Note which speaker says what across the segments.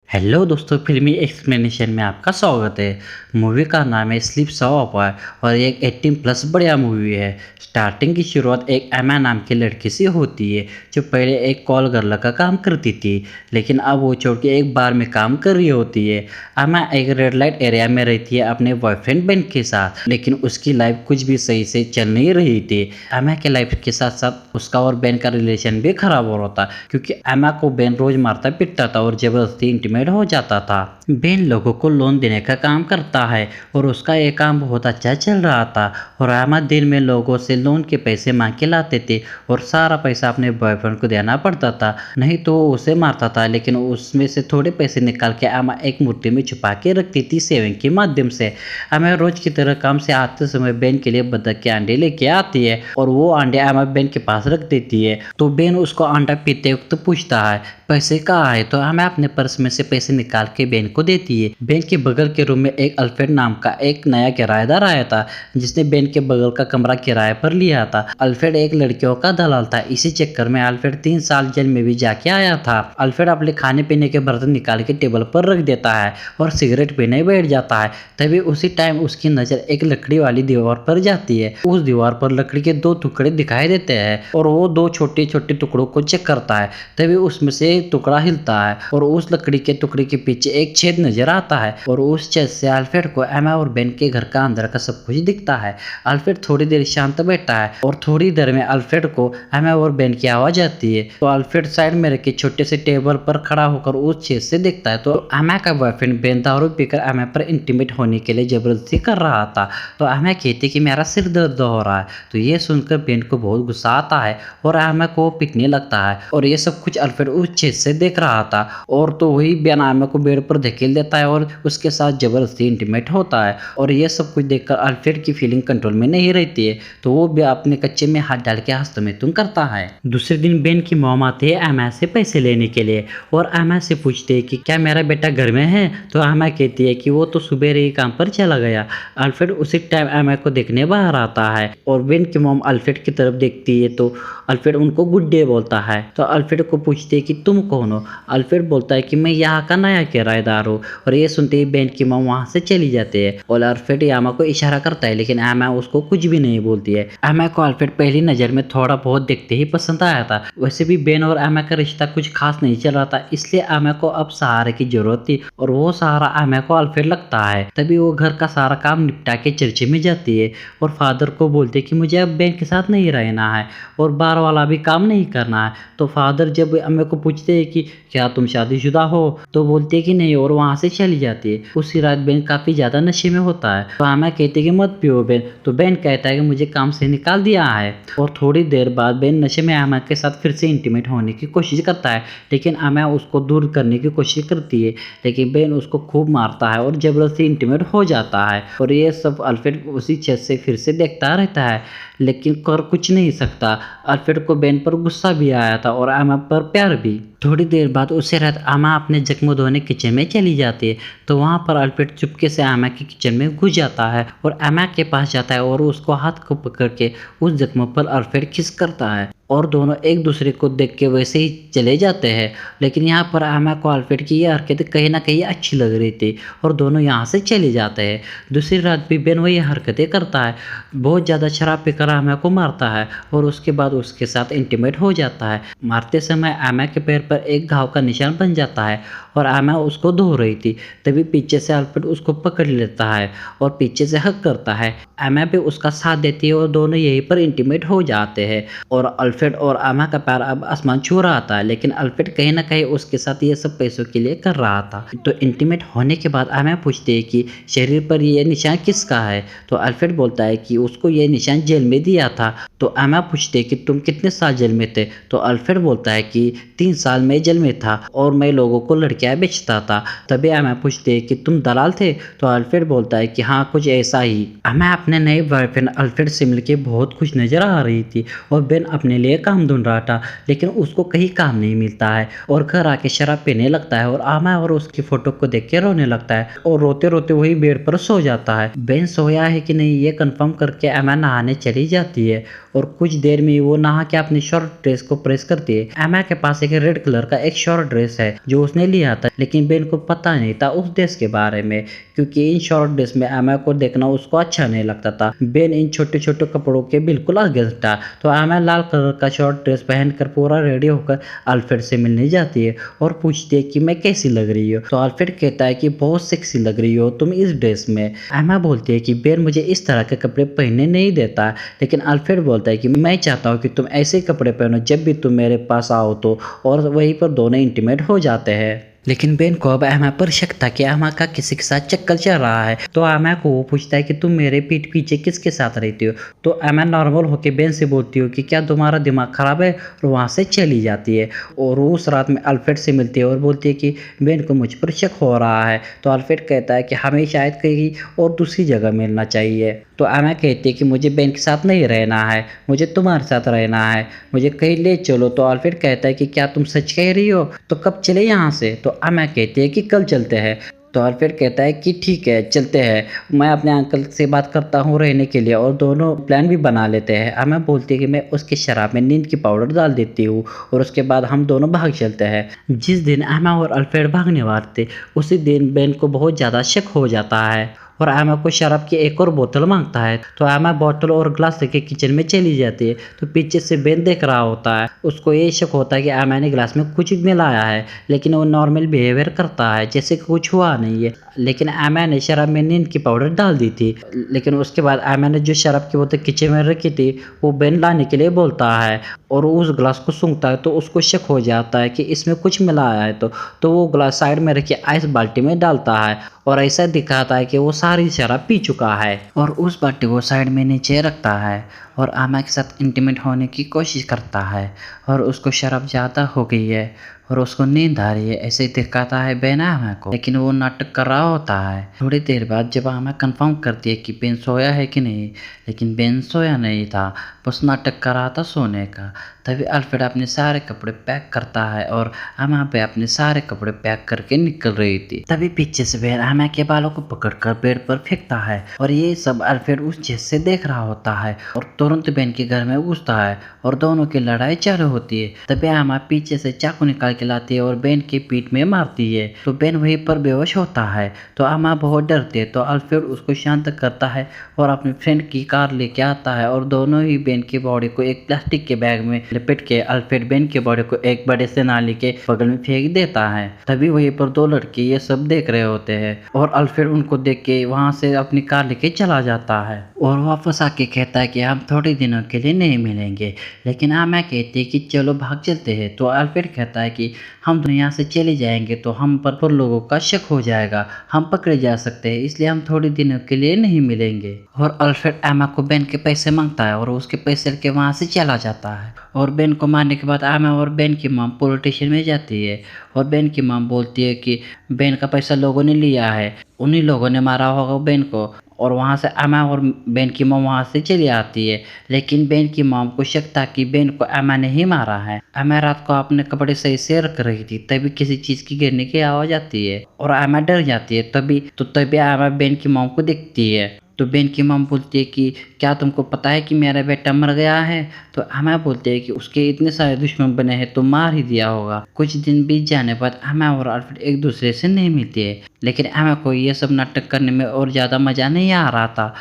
Speaker 1: Hello दोस्तों, फिल्मी explanation में आपका स्वागत है। मूवी का नाम है स्लीप सो अपार्ट और ये एक 18+ बढ़िया मूवी है। स्टार्टिंग की शुरुआत एक एमा नाम की लड़की से होती है जो पहले एक कॉल गर्ल का काम करती थी, लेकिन अब वो छोड़ के एक बार में काम कर रही होती है। एमा एक रेड लाइट एरिया में रहती है अपने बॉयफ्रेंड बेन के साथ, लेकिन उसकी लाइफ कुछ भी सही से चल नहीं रही थी। एमा के लाइफ के साथ साथ उसका और बेन का रिलेशन भी खराब हो रहा था, क्योंकि एमा को बेन रोज मारता पीटता था और जबरदस्ती इंटीमेट हो जाता था। बेन लोगों को लोन देने का काम करता है और उसका ये काम बहुत अच्छा चल रहा था और एमा दिन में लोगों से लोन के पैसे मांग के लाते थे और सारा पैसा अपने बॉयफ्रेंड को देना पड़ता था, नहीं तो वो उसे मारता था। लेकिन उसमें से थोड़े पैसे निकाल के एमा एक मूर्ति में छुपा के रखती थी सेविंग के माध्यम से। एमा रोज की तरह काम से आते समय बेन के लिए बतख के अंडे लेके आती है और वो अंडे एमा बेन के पास रख देती है। तो बेन उसको अंडा पीते वक्त पूछता है पैसे कहाँ है, तो एमा अपने पर्स में से पैसे निकाल के बेन को देती है। बेन के बगल के रूम में एक अल्फ्रेड नाम का एक नया किराएदार आया था जिसने बेन के बगल का कमरा किराए पर लिया था। अल्फ्रेड एक लड़कियों का दलाल था। इसी चक्कर में अल्फ्रेड 3 साल जेल में भी जाके आया था। अल्फ्रेड अपने खाने पीने के बर्तन निकाल के टेबल पर रख देता है और सिगरेट पीने बैठ जाता है। तभी उसी टाइम उसकी नजर एक लकड़ी वाली दीवार पर जाती है। उस दीवार पर लकड़ी के 2 टुकड़े दिखाई देते हैं और वो 2 छोटे छोटे टुकड़ों को चेक करता है। तभी उसमें से एक टुकड़ा हिलता है और उस लकड़ी के टुकड़े के पीछे एक छेद नजर आता है और उस छेद से अल्फ्रेड को एमा और बेन के घर का अंदर का सब कुछ दिखता है। अल्फ्रेड थोड़ी देर शांत बैठा है और थोड़ी देर में अल्फ्रेड को एमा और बेन की आवाज आती है। तो अल्फ्रेड साइड में रखे छोटे से टेबल पर खड़ा होकर उस छेद से देखता है तो एमा का बॉयफ्रेंड बेन दारू पीकर एमा पर इंटीमेट होने के लिए जबरदस्ती कर रहा था। तो एमा कहती कि मेरा सिर दर्द हो रहा है। तो ये सुनकर बेन को बहुत गुस्सा आता है और एमा को पिटने लगता है और ये सब कुछ अल्फ्रेड उस छेद से देख रहा था। और तो वही बेन एमा को बेड पर धकेल देता है और उसके साथ जबरदस्ती इंटीमेट होता है। और ये सब कुछ देखकर अल्फ्रेड की फीलिंग कंट्रोल में नहीं रहती है, तो वो भी अपने कच्चे में हाथ डाल के हस्तमैथुन करता है। दूसरे दिन बेन की मॉम आती है एमा से पैसे लेने के लिए और एमा से पूछते है कि क्या मेरा बेटा घर में है। तो एमा कहती है कि वो तो सुबह ही काम पर चला गया। अल्फ्रेड उसी टाइम एमा को देखने बाहर आता है और बेन की मॉम अल्फ्रेड की तरफ देखती है तो अल्फ्रेड उनको गुड डे बोलता है। तो अल्फ्रेड को पूछते है कि तुम कौन हो। अल्फ्रेड बोलता है कि मैं यहाँ का नया किराएदार हूँ। और ये सुनते ही बेन की मॉम वहाँ से चली जाती है और अल्फ्रेड एमा को इशारा करता है, लेकिन एमा उसको कुछ भी नहीं बोलती है। एमा को अल्फ्रेड पहली नजर में थोड़ा बहुत देखते ही पसंद आया था। वैसे भी बेन और एमा का रिश्ता कुछ खास नहीं चल रहा था, इसलिए एमा को अब सहारे की जरूरत थी और वो सहारा एमा को अल्फ्रेड लगता है। तभी वो घर का सारा काम निपटा के चर्च में जाती है और फादर को बोलते कि मुझे अब बेन के साथ नहीं रहना है और बार वाला भी काम नहीं करना है। तो फादर जब एमा को पूछते हैं कि क्या तुम शादीशुदा हो, तो बोलते है कि नहीं और वहां से चली जाती है। उसी रात बेन काफी ज्यादा नशे में होता है तो एमा कहती है कि मत पियो बेन। तो बेन कहता है कि मुझे काम से निकाल दिया है। और थोड़ी देर बाद बेन नशे में एमा के साथ फिर से इंटीमेट होने की कोशिश करता है, लेकिन एमा उसको दूर करने की कोशिश करती है, लेकिन बेन उसको खूब मारता है और जबरदस्ती इंटीमेट हो जाता है। और ये सब अल्फ्रेड उसी छत से फिर से देखता रहता है, लेकिन कर कुछ नहीं सकता। अल्फ्रेड को बेन पर गुस्सा भी आया था और एमा पर प्यार भी। थोड़ी देर बाद उसे रात एमा अपने जख्म धोने किचन में चली जाती है तो वहाँ पर अल्फ्रेड चुपके से एमा के किचन में घुस जाता है और एमा के पास जाता है और उसको हाथ को पकड़ के उस जख्म पर अल्फ्रेड किस करता है और दोनों एक दूसरे को देख के वैसे ही चले जाते हैं। लेकिन यहाँ पर एमा को अल्फ्रेड की ये हरकतें कहीं ना कहीं अच्छी लग रही थी और दोनों यहाँ से चले जाते हैं। दूसरी रात भी बेन वही हरकतें करता है, बहुत ज़्यादा शराब पीकर एमा को मारता है और उसके बाद उसके साथ इंटीमेट हो जाता है। मारते समय एमा के पैर पर एक घाव का निशान बन जाता है और एमा उसको धो रही थी। तभी पीछे से अल्फ्रेड उसको पकड़ लेता है और पीछे से हक करता है। एमा भी उसका साथ देती है और दोनों यहीं पर इंटीमेट हो जाते हैं और अल्फ्रेड और एमा का प्यार अब आसमान छू रहा था, लेकिन अल्फ्रेड कहीं ना कहीं उसके साथ ये सब पैसों के लिए कर रहा था। तो इंटीमेट होने के बाद एमा पूछती है कि शरीर पर ये निशान किसका है। तो अल्फ्रेड बोलता है कि उसको ये निशान जेल में दिया था। तो एमा पूछती है कि तुम कितने साल जेल में थे। तो अल्फ्रेड बोलता है कि 3 साल में जेल में था और मैं लोगों को लड़कियां बेचता था। तभी एमा पूछती है कि तुम दलाल थे। तो अल्फ्रेड बोलता है कि हाँ कुछ ऐसा ही। एमा अपने नए बॉयफ्रेंड अल्फ्रेड से मिलकर बहुत खुश नजर आ रही थी और बेन अपने लिए काम ढूंढ रहा था, लेकिन उसको कहीं काम नहीं मिलता है और घर आके शराब पीने लगता है और एमा और उसकी फोटो को देख के रोने लगता है और रोते रोते वही बेड पर सो जाता है। बेन सोया है कि नहीं ये कंफर्म करके एमा नहाने चली जाती है और कुछ देर में वो नहा के अपनी शॉर्ट ड्रेस को प्रेस करती है। एमा के पास एक रेड कलर का एक शॉर्ट ड्रेस है जो उसने लिया था, लेकिन बेन को पता नहीं था उस ड्रेस के बारे में, क्योंकि इन शॉर्ट ड्रेस में एमा को देखना उसको अच्छा नहीं लगता था। बेन इन छोटे छोटे कपड़ों के बिल्कुल अगेंस्ट था। तो एमा लाल कलर का शॉर्ट ड्रेस पहनकर पूरा रेडी होकर अल्फ्रेड से मिलने जाती है और पूछती है कि मैं कैसी लग रही हूँ। तो अल्फ्रेड कहता है कि बहुत सेक्सी लग रही हो तुम इस ड्रेस में। एमा बोलती है कि बेन मुझे इस तरह के कपड़े पहनने नहीं देता, लेकिन अल्फ्रेड बोलता है कि मैं चाहता हूँ कि तुम ऐसे कपड़े पहनो जब भी तुम मेरे पास आओ तो, और वहीं पर दोनों इंटीमेट हो जाते हैं। लेकिन बेन को अब एमा पर शक था कि एमा का किसी के साथ चक्कर चल रहा है। तो एमा को वो पूछता है कि तुम मेरे पीठ पीछे किसके साथ रहती हो। तो एमा नॉर्मल होकर बेन से बोलती हो कि क्या तुम्हारा दिमाग खराब है, और वहाँ से चली जाती है। और उस रात में अल्फ्रेड से मिलती है और बोलती है कि बेन को मुझ पर शक हो रहा है। तो अल्फ्रेड कहता है कि हमें शायद कहीं और दूसरी जगह मिलना चाहिए। तो एमा कहती है कि मुझे बेन के साथ नहीं रहना है, मुझे तुम्हारे साथ रहना है, मुझे कहीं ले चलो। तो अल्फ्रेड कहता है कि क्या तुम सच कह रही हो, तो कब चले यहाँ से। तो एमा कहती है कि कल चलते हैं। तो अल्फ्रेड कहता है कि ठीक है चलते हैं, मैं अपने अंकल से बात करता हूँ रहने के लिए, और दोनों प्लान भी बना लेते हैं। एमा बोलती है कि मैं उसके शराब में नींद की पाउडर डाल देती हूँ और उसके बाद हम दोनों भाग चलते हैं। जिस दिन एमा और अल्फ्रेड भागने वाले थे उसी दिन बेन को बहुत ज़्यादा शक हो जाता है और एमा को शराब की एक और बोतल मांगता है। तो एमा बोतल और ग्लास लेके किचन में चली जाती है। तो पीछे से बेन देख रहा होता है, उसको ये शक होता है कि एमा ने ग्लास में कुछ मिलाया है, लेकिन वो नॉर्मल बिहेवियर करता है जैसे कि कुछ हुआ नहीं है। लेकिन एमा ने शराब में नींद की पाउडर डाल दी थी। लेकिन उसके बाद एमा ने जो शराब की बोतल किचन में रखी थी वो बेन लाने के लिए बोलता है और उस ग्लास को सूंघता है। तो उसको शक हो जाता है कि इसमें कुछ मिलाया है। तो वो ग्लास साइड में रखी आइस बाल्टी में डालता है और ऐसा दिखाता है कि वो सारी शराब पी चुका है, और उस बाल्टी को साइड में नीचे रखता है और एमा के साथ इंटीमेट होने की कोशिश करता है। और उसको शराब ज़्यादा हो गई है और उसको नींद आ रही है, ऐसे दिखाता है बेन एमा को, लेकिन वो नाटक कर रहा होता है। थोड़ी देर बाद जब एमा कंफर्म करती है कि बेन सोया है कि नहीं, लेकिन बेन सोया नहीं था, बस नाटक कर रहा था सोने का। तभी अल्फ्रेड अपने सारे कपड़े पैक करता है और एमा पे अपने सारे कपड़े पैक करके निकल रही थी। तभी पीछे से बेन एमा के बालों को पकड़कर बेड पर फेंकता है और ये सब अल्फ्रेड उस चीज से देख रहा होता है और तुरंत बेन के घर में घुसता है और दोनों की लड़ाई चालू होती है। तभी एमा पीछे से चाकू निकाल के लाती है और बेन की पीठ में मारती है। तो बेन वहीं पर बेहोश होता है। तो एमा बहुत डरती है। तो अल्फ्रेड उसको शांत करता है और अपने फ्रेंड की कार लेके आता है और दोनों ही बेन की बॉडी को एक प्लास्टिक के बैग में लपेट के अल्फ्रेड बेन की बॉडी को एक बड़े से नाली के बगल में फेंक देता है। तभी वहीं पर दो लड़के ये सब देख रहे होते हैं और अल्फ्रेड उनको देख के वहां से अपनी कार लेके चला जाता है और वापस आके कहता है कि हम थोड़े दिनों के लिए नहीं मिलेंगे। लेकिन एमा कहती है कि चलो भाग चलते हैं। तो अल्फ्रेड कहता है कि हम यहाँ से चले जाएंगे तो हम पर लोगों का शक हो जाएगा, हम पकड़े जा सकते हैं, इसलिए हम थोड़े दिनों के लिए नहीं मिलेंगे। और अल्फ्रेड एमा को बेन के पैसे मांगता है और उसके पैसे लेके वहां से चला जाता है। और बेन को मारने के बाद एमा और बेन की मॉम पुलिस स्टेशन में जाती है और बेन की मॉम बोलती है कि बेन का पैसा लोगों ने लिया है, उन्हीं लोगों ने मारा होगा बेन को। और वहाँ से एमा और बेन की मॉम वहाँ से चली आती है। लेकिन बेन की मॉम को शक था कि बेन को एमा ने ही मारा है। एमा रात को अपने कपड़े सही से रख रही थी, तभी किसी चीज की गिरने की आवाज आती है और एमा डर जाती है। तभी एमा बेन की मॉम को दिखती है। तो बेन की मॉम बोलती है कि क्या तुमको पता है कि मेरा बेटा मर गया है। तो एमा बोलती है कि उसके इतने सारे दुश्मन बने हैं तो मार ही दिया होगा। कुछ दिन बीत जाने बाद एमा और अल्फ्रेड एक दूसरे से नहीं मिलते है, लेकिन एमा को ये सब नाटक करने में और ज़्यादा मज़ा नहीं आ रहा था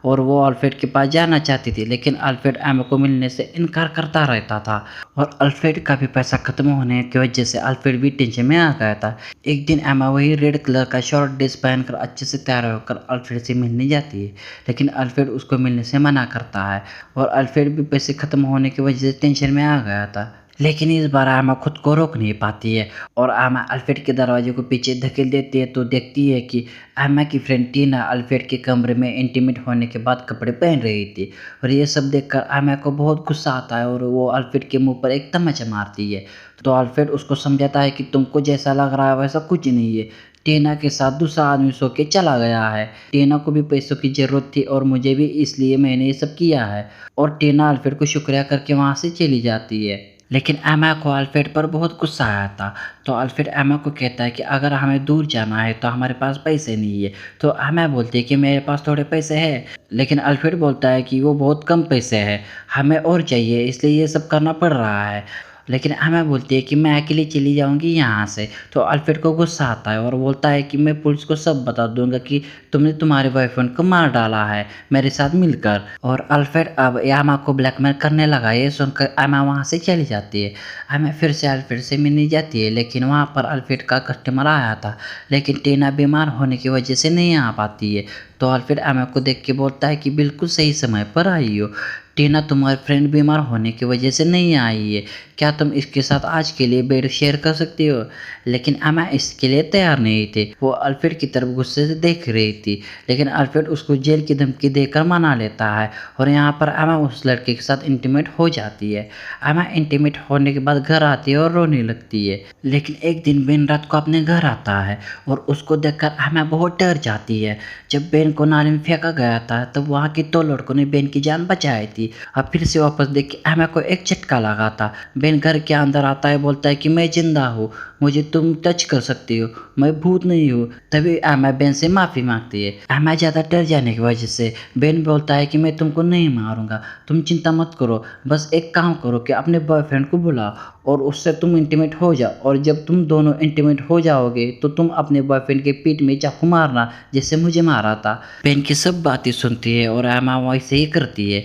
Speaker 1: और वो अल्फ्रेड के पास जाना चाहती थी। लेकिन अल्फ्रेड एमा को मिलने से इनकार करता रहता था और अल्फ्रेड का भी पैसा खत्म होने की वजह से अल्फ्रेड भी टेंशन में आ गया था। एक दिन एमा वही रेड कलर का शॉर्ट ड्रेस पहनकर अच्छे से तैयार होकर अल्फ्रेड से मिलने जाती है, लेकिन अल्फ्रेड उसको मिलने से मना करता है और अल्फ्रेड भी पैसे खत्म होने की वजह से टेंशन में आ गया था। लेकिन इस बार एमा खुद को रोक नहीं पाती है और एमा अल्फ्रेड के दरवाजे को पीछे धकेल देती है। तो देखती है कि एमा की फ्रेंड टीना अल्फ्रेड के कमरे में इंटीमेट होने के बाद कपड़े पहन रही थी और ये सब देखकर एमा को बहुत गुस्सा आता है और वो अल्फ्रेड के मुंह पर एक तमाचा मारती है। तो अल्फ्रेड उसको समझाता है कि तुमको जैसा लग रहा है वैसा कुछ नहीं है, टीना के साथ दूसरा आदमी सो के चला गया है, टीना को भी पैसों की जरूरत थी और मुझे भी, इसलिए मैंने ये सब किया है। और टीना अल्फ्रेड को शुक्रिया करके वहाँ से चली जाती है। लेकिन एमा को अल्फ्रेड पर बहुत गुस्सा आया था। तो अल्फ्रेड एमा को कहता है कि अगर हमें दूर जाना है तो हमारे पास पैसे नहीं है। तो एमा बोलती है कि मेरे पास थोड़े पैसे हैं, लेकिन अल्फ्रेड बोलता है कि वो बहुत कम पैसे हैं, हमें और चाहिए, इसलिए ये सब करना पड़ रहा है। लेकिन एमा बोलती है कि मैं अकेली चली जाऊंगी यहाँ से। तो अल्फ्रेड को गुस्सा आता है और बोलता है कि मैं पुलिस को सब बता दूंगा कि तुमने तुम्हारे बॉयफ्रेंड को मार डाला है मेरे साथ मिलकर। और अल्फ्रेड अब एमा को ब्लैकमेल करने लगा। ये सुनकर एमा वहाँ से चली जाती है। एमा फिर से अल्फ्रेड से मिलने जाती है, लेकिन वहाँ पर अल्फ्रेड का कस्टमर आया था, लेकिन टीना बीमार होने की वजह से नहीं आ पाती है। तो अल्फ्रेड एमा को देख के बोलता है कि बिल्कुल सही समय पर आई हो टीना, तुम्हारे फ्रेंड बीमार होने की वजह से नहीं आई है, क्या तुम इसके साथ आज के लिए बेड शेयर कर सकती हो। लेकिन एमा इसके लिए तैयार नहीं थी। वो अल्फ्रेड की तरफ गुस्से से देख रही थी, लेकिन अल्फ्रेड उसको जेल की धमकी देकर मना लेता है और यहाँ पर एमा उस लड़के के साथ इंटीमेट हो जाती है। एमा इंटीमेट होने के बाद घर आती है और रोने लगती है। लेकिन एक दिन बेन रात को अपने घर आता है और उसको देखकर एमा बहुत डर जाती है। जब बेन को नाले में फेंका गया था तब वहाँ के 2 लड़कों ने बेन की जान बचाई थी। अब फिर से वापस देख के एमा को एक झटका लगा था। बेन घर के अंदर आता है, बोलता है कि मैं जिंदा हूँ, मुझे तुम टच कर सकती हो, मैं भूत नहीं हूँ। तभी एमा बेन से माफ़ी मांगती है। एमा ज़्यादा डर जाने की वजह से बेन बोलता है कि मैं तुमको नहीं मारूंगा, तुम चिंता मत करो, बस एक काम करो कि अपने बॉयफ्रेंड को बुलाओ और उससे तुम इंटीमेट हो जाओ, और जब तुम दोनों इंटीमेट हो जाओगे तो तुम अपने बॉयफ्रेंड के पीठ में चाकू मारना जैसे मुझे मारा था। बेन की सब बातें सुनती है और एमा वैसे ही करती है।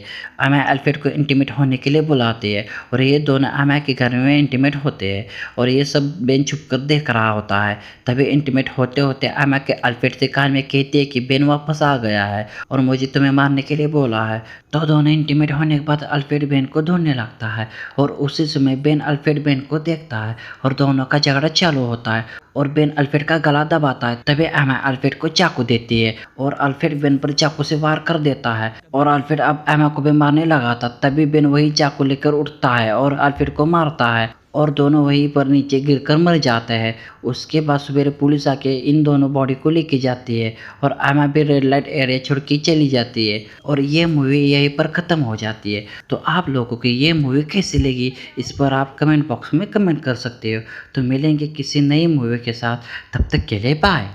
Speaker 1: एमा अल्फ्रेड को इंटीमेट होने के लिए बुलाती है और ये दोनों एमा के घर में इंटीमेट होते हैं और ये सब बेन छुप कर देख रहा होता है। तभी इंटीमेट होते होते एमा के अल्फ्रेड से कान में कहती है कि बेन वापस आ गया है और मुझे तुम्हें मारने के लिए बोला है। तो दोनों इंटीमेट होने के बाद अल्फ्रेड बेन को ढूंढने लगता है और उसी समय बेन अल्फ्रेड बेन को देखता है और दोनों का झगड़ा चालू होता है और बेन अल्फ्रेड का गला दबाता है। तभी एमा अल्फ्रेड को चाकू देती है और अल्फ्रेड बेन पर चाकू से वार कर देता है और अल्फ्रेड अब एमा को भी मारने लगा था। तभी बेन वही चाकू लेकर उठता है और अल्फ्रेड को मारता है और दोनों वहीं पर नीचे गिरकर मर जाते हैं। उसके बाद सवेरे पुलिस आके इन दोनों बॉडी को लेके जाती है और एमा भी रेड लाइट एरिया छोड़ के चली जाती है और ये मूवी यहीं पर ख़त्म हो जाती है। तो आप लोगों को ये मूवी कैसी लगी इस पर आप कमेंट बॉक्स में कमेंट कर सकते हो। तो मिलेंगे किसी नई मूवी के साथ, तब तक के लिए बाय।